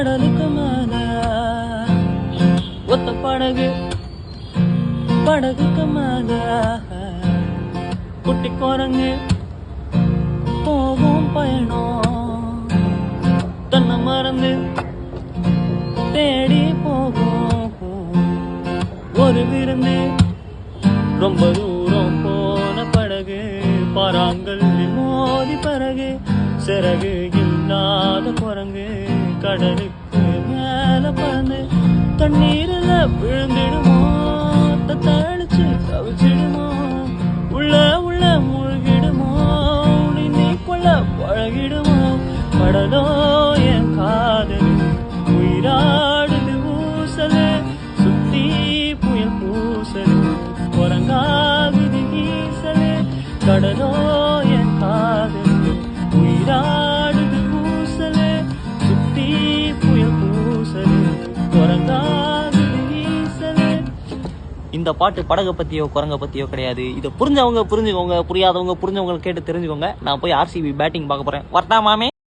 கடலுக்கு மேல ஒத்த படகு, படகுக்கு மேல குட்டி குரங்கு போகும் பயணம், தன்னை மறந்து தேடி போகும் ஒரு விருந்து. ரொம்ப தூரம் போன படகு பாறாங்கல்லில் மோதி பிறகு சிறகு இல்லாத குரங்கு கடலுக்கு மேல பறந்து தண்ணீரில் விழுந்திடுமோ, தத்தளிச்சு தவிச்சிடுமோ, உள்ள உள்ள மூழ்கிடுமோ, நீ கொள்ள பழகிடுமோ. கடலோ என் காதல் உயிராடுது ஊசலே, சுத்தி புயல் பூசலே, குரங்காகுது ஈசலே. கடலோ என் காதல் உயிராடுது ஊசலே, சுத்தி புயல் பூசலே, குரங்காகுது ஈசலே. இந்த பாட்டு படகை பத்தியோ குரங்க பத்தியோ கிடையாது. இதை புரிஞ்சவங்க புரிஞ்சுக்கோங்க, புரியாதவங்க புரிஞ்சவங்க கேட்டு தெரிஞ்சுக்கோங்க. நான் போய் ஆர்சிபி பேட்டிங் பார்க்க போறேன். வரட்டா மாமே.